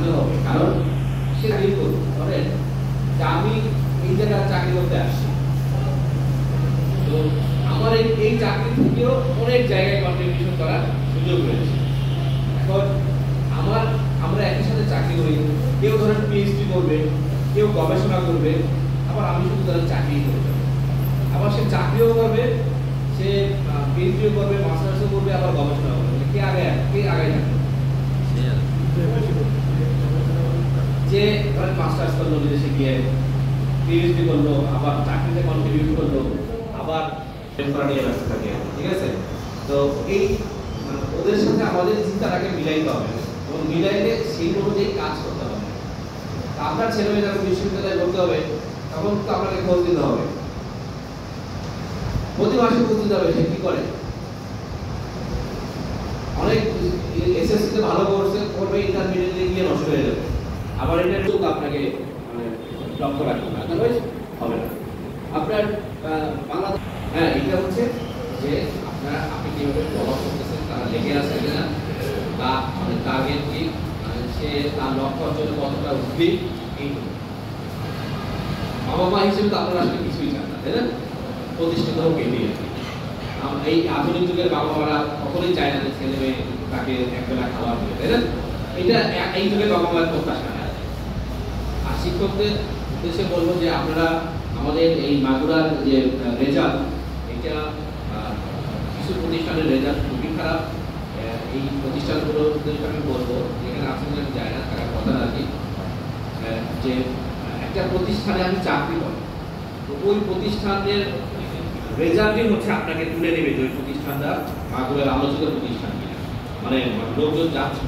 জানতে হবে, কারণ সে দেখব ধরেন যে আমি এই জায়গায় চাকরি করতে আসছি, তো আমার এই চাকরি থেকেও অনেক জায়গায় কন্ট্রিবিউশন করার সুযোগ রয়েছে। এখন আমরা একই সাথে চাকরি করি, কেউ ধরেন পিএইচডি করবে, কেউ গবেষণা করবে, আবার আমি শুধু ধরেন চাকরি করবো, আবার সে চাকরিও করবে, সে পিএইচডিও করবে, মাস্টার্সও করবে, আবার গবেষণা করবে। কে আগে থাকবে? যে ধরেন মাস্টার্স করলো, বিদেশে গিয়ে পিএইচডি করলো, আবার চাকরিতে কন্ট্রিবিউট করলো, আবার করা নিয়ে ব্যস্ত থাকে, ঠিক আছে? তো এই ওদের সাথে আমাদের চিন্তাটাকে মিলাইতে হবে এবং মিলাইলে সেই অনুযায়ী কাজ করতে হবে। আপনার ছেলেমেয়ে যখন বিশ্ববিদ্যালয়ে ভর্তি হবে তখন তো আপনাকে খোঁজ দিতে হবে, প্রতি মাসে খোঁজ দিতে হবে সে কি করে। অনেক এসএসসিতে ভালো করবে, ইন্টারমিডিয়েটে গিয়ে নষ্ট হয়ে যাবে, আবার এটা টুক আপনাকে মানে লক্ষ্য রাখতে হবে, আদারওয়াইজ হবে না। আপনার বাংলাদেশ এটা হচ্ছে যে আপনি কিভাবে ফলো করতেছেন, তারা লেগে আছে কিনা, বা টার্গেট কি, সে তার লক্ষ্য অর্জনে কতটা উদ্বিগ, এইগুলো। বাবা মা হিসেবে তো আপনারা আসলে কিছুই চান না, তাই না? প্রতিষ্ঠিত হোক এটি। এই আধুনিক যুগের বাবা মারা কখনোই চায় না যে ছেলে মেয়ে তাকে একবেলা খাবার দেবে, তাই না? এটা এই যুগের বাবা মায়ের প্রত্যাশা না। আর শিক্ষকদের উদ্দেশ্যে বলবো যে আপনারা আমাদের এই মাগুরার যে রেজাল্ট, এটা কিছু প্রতিষ্ঠানের রেজাল্ট খুবই খারাপ। এই প্রতিষ্ঠানগুলোর উদ্দেশ্যে আমি বলবো, যেখানে আছেন যায় না তারা কথা রাখি, যে একটা প্রতিষ্ঠানে আমি চাকরি করি, তো ওই প্রতিষ্ঠানের রেজাল্টই হচ্ছে আপনাকে তুলে নেবে যে ওই প্রতিষ্ঠানটা মাগুরার আলোচিত প্রতিষ্ঠান কিনা, মানে লোকজন যাচ্ছে,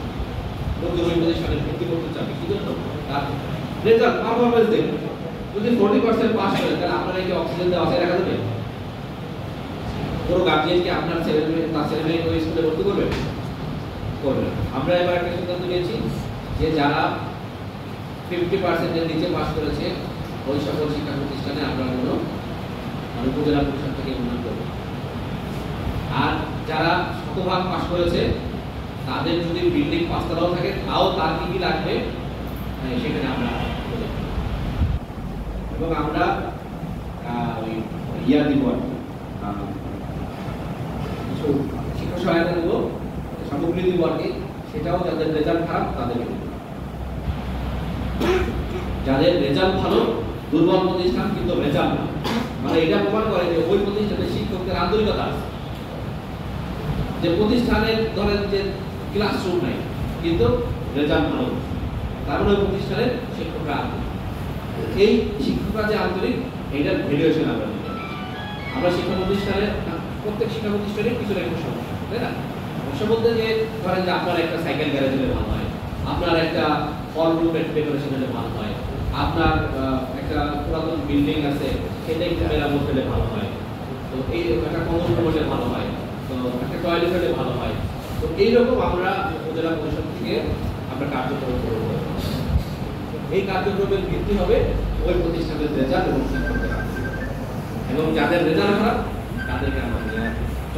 লোকজন ওই প্রতিষ্ঠানে ভর্তি করতে চাবে, কি জন্য তার রেজাল্ট পারফরমেন্স দেখবে। যদি 40% পাস করে তাহলে আপনারা কি অক্সিজেন দেওয়া আছে রাখা দেবে? কোনো গার্জিয়ান কি আপনার তার ছেলে মেয়েকে ওই স্কুলে ভর্তি করবে? করবে না। আমরা এবার একটা সিদ্ধান্ত নিয়েছি যে যারা 50% এর নিচে পাস করেছে ওই সকল শিক্ষা প্রতিষ্ঠানে আমরা কোনো উপজেলা পরিষদ থেকে উন্নয়ন করব। আর যারা শতভাগ পাস করেছে তাদের যদি বিল্ডিং 5 তলাও থাকে তাও তার কি কি লাগবে সেখানে আমরা, এবং আমরা ইয়া দিব, কিছু শিক্ষা সহায়তা দেবো, সামগ্রী দিব আর কি, সেটাও যাদের রেজাল্ট খারাপ তাদের, যাদের রেজাল্ট ভালো, দুর্বল প্রতিষ্ঠান কিন্তু রেজাল্ট না, মানে এটা প্রমাণ করে যে ওই প্রতিষ্ঠানের শিক্ষকদের আন্তরিকতা আছে। যে প্রতিষ্ঠানের ধরেন যে ক্লাসরুম নাই কিন্তু রেজাল্ট ভালো, তার মানে ওই প্রতিষ্ঠানের শিক্ষকরা এই শিক্ষকরা যে আন্তরিক, এইটার ভ্যালুয়েশন আমরা দিতে পারি। আমরা শিক্ষা প্রতিষ্ঠানে প্রত্যেক শিক্ষা প্রতিষ্ঠানের কিছু না কিছু সমস্যা, তাই না? সমস্যা বলতে যে ধরেন যে আপনার একটা সাইকেল গ্যারেজ হলে ভালো হয়, আপনার একটা হল রুম ডেকোরেশন হলে ভালো হয়, আপনার একটা পুরাতন বিল্ডিং আছে সেটা একটু মেরামত হলে ভালো হয়, তো এই একটা কমন রুম হলে ভালো হয়, তো একটা টয়লেট হলে ভালো হয়। তো এইরকম আমরা উপজেলা পরিষদ থেকে আমরা কার্যক্রম করব। এই কার্যক্রমের ভিত্তি হবে ওই প্রতিষ্ঠানের রেজাল্ট এবং শিক্ষকদের, এবং যাদের রেজাল্ট খারাপ তাদেরকে আমরা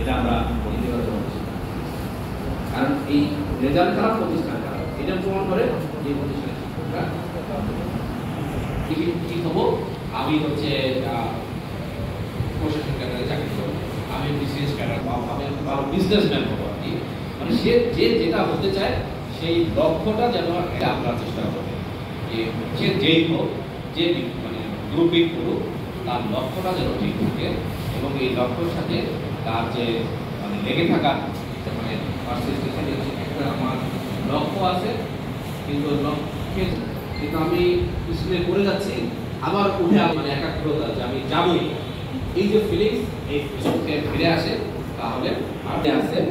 এটা আমরা ইতিবাচক করছি, কারণ এই রেজাল্ট খারাপ প্রতিষ্ঠান খারাপ, এটা প্রমাণ করে যে প্রতিষ্ঠানের শিক্ষকরা কি হবো। আমি হচ্ছে প্রশাসন ক্যাডারে চাকরি করবো, আমি বিসিএস ক্যাডার পাবো, আমি ভালো বিজনেসম্যান হবো আর কি, মানে সে যেটা হতে চায় সেই লক্ষ্যটা যেন আমরা চেষ্টা করবো যে সে যেই হোক, যে মানে গ্রুপিং করুক, তার লক্ষ্যটা যেন ঠিক থাকে, এবং এই লক্ষ্যের সাথে তার যে মানে লেগে থাকা মানে একটা আমার লক্ষ্য আছে, কিন্তু লক্ষ্যে কিন্তু আমি স্কুলে করে যাচ্ছি, আবার উঠে মানে একাগ্রতা যে আমি যাবই, এই যে ফিলিংস এই চোখে ফিরে আসে, তাহলে আপনি আসেন।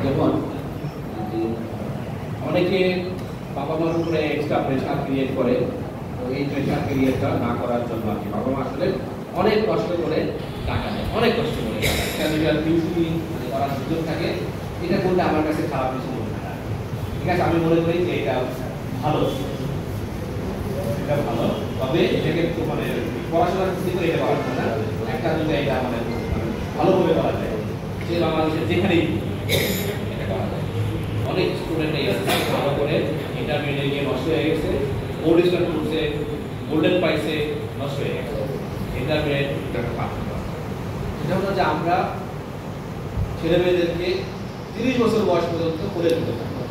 যেমন অনেকে বাবা মার উপরে এক্সট্রা প্রেশার ক্রিয়েট করে, তো এই প্রেশার ক্রিয়েটটা না করার জন্য আর কি বাবা মা আসলে অনেক কষ্ট করে টাকা দেয়, অনেক কষ্ট করে টিউশনি করার সুযোগ থাকে। এটা করলে আমার কাছে খারাপ কিছু মনে হয় না, ঠিক আছে? আমি মনে করি যে এটা ভালো, এটা ভালো, তবে এটাকে একটু মানে পড়াশোনার ক্ষতি করে এটা করা যায় না, একটা দুটো এটা মানে ভালোভাবে করা যায়, যে বাংলাদেশের যেখানেই এটা করা যায়। অনেক স্টুডেন্ট ভালো করে ইন্টারমিডিয়েট গিয়ে নষ্ট হয়ে গেছে, বোর্ড স্টুডেন্ট করছে, গোল্ডেন পাইছে, নষ্ট হয়ে গেছে। ইন্টারমিডিয়েট একটা পার্থক্য, সেটা হলো যে আমরা ছেলে মেয়েদেরকে 30 বছর বয়স পর্যন্ত করে দিতে থাকবো,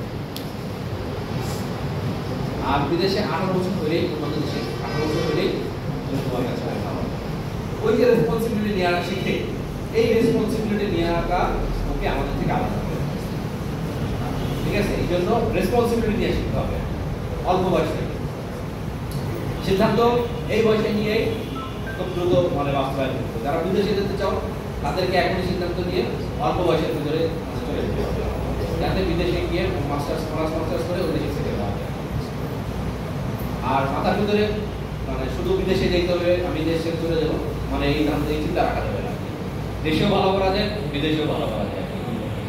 আর বিদেশে 18 বছর হলেই, তোমাদের দেশে 18 বছর হলেই তোমার কাছে ওই যে রেসপন্সিবিলিটি নেওয়া শিখে, এই রেসপন্সিবিলিটি নেওয়াটা ওকে আমাদের থেকে আলাদা করে, ঠিক আছে? এই জন্য রেসপন্সিবিলিটি নিয়ে শিখতে হবে অল্প বয়স থেকে। সিদ্ধান্ত এই বয়সে নিয়েই খুব দ্রুত মানে বাস্তবায়ন করতে, যারা বিদেশে যেতে চাও তাদেরকে এখনই সিদ্ধান্ত নিয়ে অল্প বয়সের ভিতরে চলে যেতে হবে, যাতে বিদেশে গিয়ে মাস্টার্স করে ওই দেশে সেটেল হওয়া যায়। আর মাথার ভিতরে মানে শুধু বিদেশে যেতে হবে, আমি দেশে চলে যাবো, মানে এই চিন্তা রাখা যাবে না। দেশেও ভালো করা যায়, বিদেশেও ভালো করা যায়,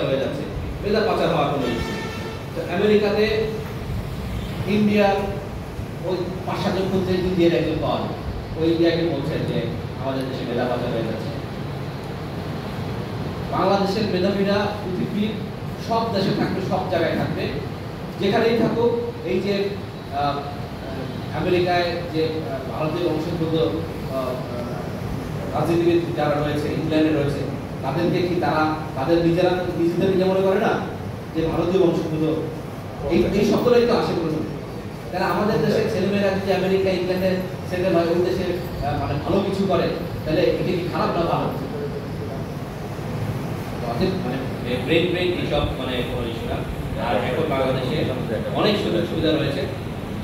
হয়ে যাচ্ছে মেধা পাচার হওয়ার কোনো ইস্যু। তো আমেরিকাতে ইন্ডিয়ার ওই 5-7 জন খুঁজছে, ইন্ডিয়ার একজন পাওয়া যায়, ওই ইন্ডিয়াকে বলছেন যে আমাদের দেশে মেধা পাচার হয়ে যাচ্ছে। বাংলাদেশের মেধাবীরা পৃথিবীর সব দেশে থাকবে, সব জায়গায় থাকবে, যেখানেই থাকুক। এই যে আমেরিকায় যে ভারতীয় বংশোদ্ভূত রাজনীতিবিদ যারা রয়েছে, ইংল্যান্ডে রয়েছে, তাদেরকে কি তারা তাদের নিজেদের নিজে মনে করে না যে ভারতীয় বংশোদ্ভূত? এই শব্দটাই তো আসে প্রথমে। তাহলে আমাদের দেশের ছেলেমেয়েরা যদি আমেরিকা ইংল্যান্ডে সেটেল হয়, ওই দেশে মানে ভালো কিছু করে, তাহলে এটা কি খারাপ না ভালো? মানে ব্রেন এইসব মানে কোনো ইস্যু না। আর এখন বাংলাদেশে অনেক সুযোগ সুবিধা রয়েছে,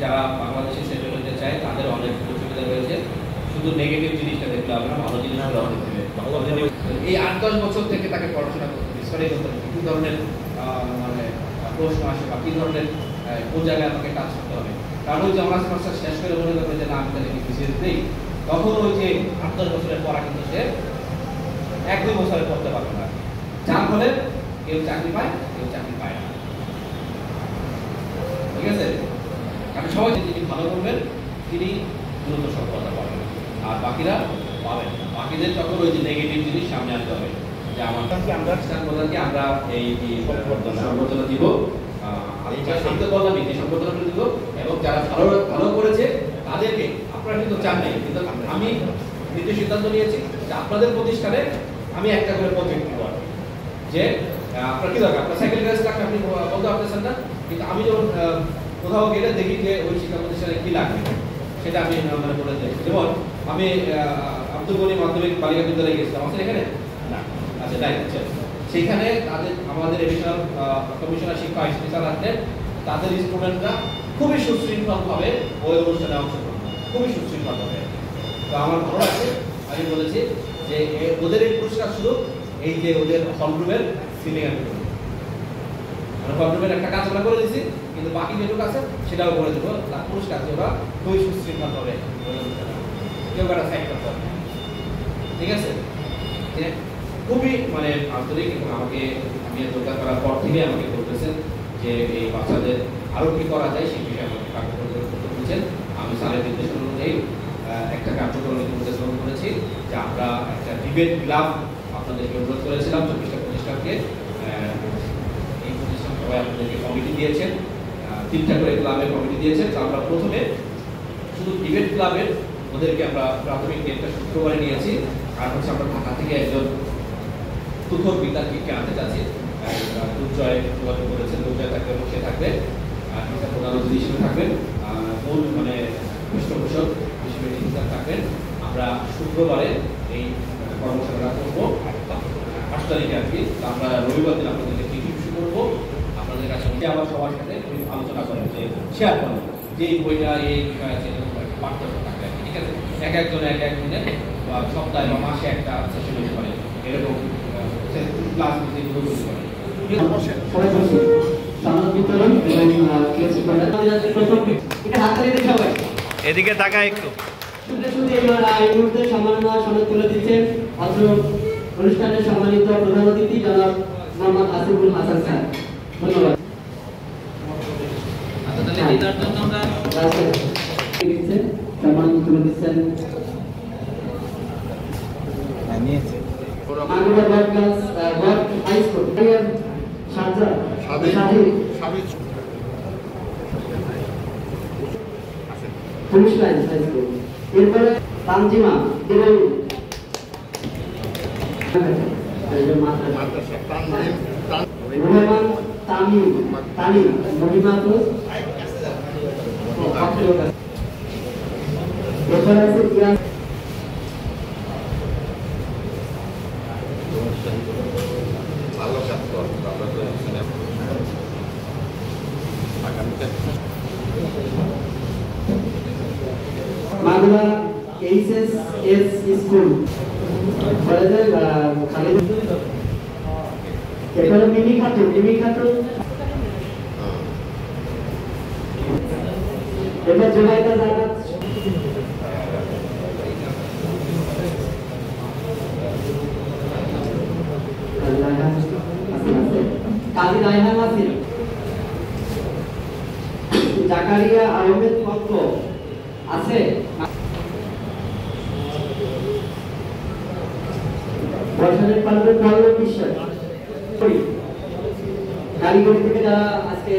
যারা বাংলাদেশে সেটেল হতে চায় তাদের অনেক সুযোগ সুবিধা রয়েছে। শুধু নেগেটিভ জিনিসটা দেখলে হবে না, ভালো জিনিসগুলো দেখতে হবে। এই 8-10 বছর থেকে তাকে পড়াশোনা করতে হবে, স্টাডি করতে হবে, কি ধরনের মানে প্রশ্ন আসে বা কি ধরনের কোন জায়গায় আমাকে কাজ করতে হবে। কারণ ওই যে অনার্স মাস্টার্স শেষ করে মনে করবে যে না আমি তাহলে বিসিএস দিই, তখন ওই যে 8-10 বছরের পড়া কিন্তু সে 1-2 বছরে পড়তে পারবে না, যার ফলে কেউ চাকরি পায়, কেউ চাকরি পায় না, ঠিক আছে? কারণ সবাই যিনি ভালো করবেন তিনি দ্রুত সফলতা পাবেন, আর বাকিরা পাবেন না। বাকিদের তখন ওই যে নেগেটিভ জিনিস সামনে আনতে হবে যে আমাদেরকে আমরা এই সম্বর্ধনা দিব, সম্বর্ধনা দিব, এবং যারা ভালো করেছে তাদেরকে আপনারা কিন্তু চান নাই, কিন্তু আমি নীতি সিদ্ধান্ত নিয়েছি যে আপনাদের প্রতিষ্ঠানে আমি একটা করে প্রজেক্ট দিব, যে আপনার কি দরকার, আপনার সাইকেল গ্যারেজ থাকলে আপনি বলতে পারতেছেন না, কিন্তু আমি যখন কোথাও গেলে দেখি যে ওই শিক্ষা প্রতিষ্ঠানে কি লাগবে সেটা আমি মানে বলে দিই। যেমন আমি আব্দুল গনি মাধ্যমিক বালিকা বিদ্যালয়ে গেছিলাম, আছে এখানে না? আচ্ছা, তাই হচ্ছে সেইখানে তাদের আমাদের এডিশনাল কমিশনার শিক্ষা স্যার আসলেন, তাদের স্টুডেন্টরা খুবই সুশৃঙ্খলভাবে ওই অনুষ্ঠানে অংশগ্রহণ, খুবই সুশৃঙ্খলভাবে। তো আমার ভালো লাগছে, আমি বলেছি যে ওদের এই পুরস্কার শুধু এই যে ওদের হলরুমের সিলিং এর মানে হলরুমের একটা কাজ আমরা করে দিয়েছি, কিন্তু বাকি যেটুকু আছে সেটাও করে দেবো, তার পুরস্কার যে ওরা খুবই সুশৃঙ্খলভাবে কেউ কারা সাইড করতে হবে, ঠিক আছে? খুবই মানে আন্তরিক, এবং আমাকে আমি যোগদান করার পর থেকে আমাকে বলতেছেন যে এই বাচ্চাদের আরো কি করা যায় সেই বিষয়ে আমাকে কার্যক্রম করতে বলছেন। আমি স্যারের নির্দেশনা অনুযায়ী একটা কার্যক্রম নির্দেশ গ্রহণ করেছি যে আমরা একটা ডিবেট ক্লাব আপনাদেরকে অনুরোধ করেছিলাম 24টা প্রতিষ্ঠানকে, এই প্রতিষ্ঠান সবাই আপনাদেরকে কমিটি দিয়েছেন, 3টা করে ক্লাবের কমিটি দিয়েছেন। তো আমরা প্রথমে শুধু ডিবেট ক্লাবের ওদেরকে আমরা প্রাথমিক ডেটটা শুক্রবারে নিয়েছি, আর হচ্ছে আমরা ঢাকা থেকে একজন তুখোর বিদ্যার্থীকে আনতে চাচ্ছি, দুর্জয় যোগাযোগ করেছেন, দুর্জয় থাকবে এবং সে থাকবে, আর প্রধান অতিথি হিসেবে থাকবেন, মূল মানে পৃষ্ঠপোষক হিসেবে টিচার থাকবেন। আমরা শুক্রবারে এই কর্মশালাটা করবো 8 তারিখে আর কি। আমরা রবিবার দিন আপনাদেরকে কি শুরু করবো, আপনাদের কাছে আবার সবার সাথে আলোচনা করেন, যে শেয়ার করেন যে এই বইটা এই বিষয় আছে, পার্থক্য থাকবে, ঠিক আছে? একজনে এক দিনে বা সপ্তাহে বা মাসে একটা সেশন হতে পারে, এরকম ক্লাস করতে পারে। এদিকে তাকা একটু। অনুষ্ঠানের সম্মানিত প্রধান অতিথি জনাব মোহাম্মদ আসিফুল হাসান স্যার, ধন্যবাদ। সম্মান তুলে দিচ্ছেন পুলিশ লাইন সাইজ করুন। এরপরে তানজিমা দেবী রহমান তামিম তামিম মহিমাতুল এরপরে আছে ইয়াস ভালো কাজ কর আমরা তো আগামীতে মাগুরা এইচএসএস স্কুল কলেজের খালিদ এরপরে মিমি খাতুন এরপর জুবাইদা জান্নাত কাজী রায়হান নাসির জাকারিয়া আহমেদ পক্ক আছে বর্ষাদের পারবে পল্লব বিশ্বাস কারিগরি থেকে যারা আজকে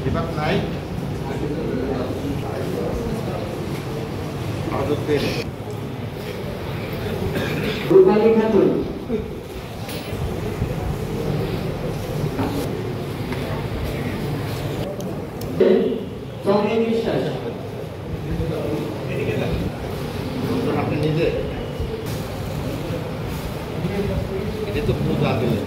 বিভাগ নাই রূপালী খাতুন চন্দ্র বিশ্বাস আপনি নিজে এটা তো পূজা দিলে